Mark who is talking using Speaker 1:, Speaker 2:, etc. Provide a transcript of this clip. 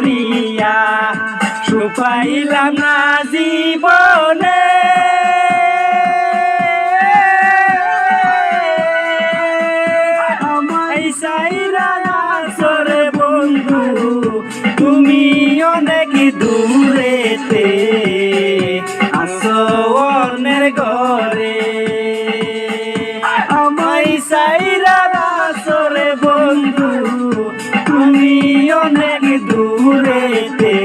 Speaker 1: করিয়া সুপাইলাম না জীবনে আমায় সাইরা আসরে বন্ধু তুমি অনেক দূরেতে আসো অন্যের ঘরে আমায় সাইরা আসরে বন্ধু তুমি অনেক দূরেতে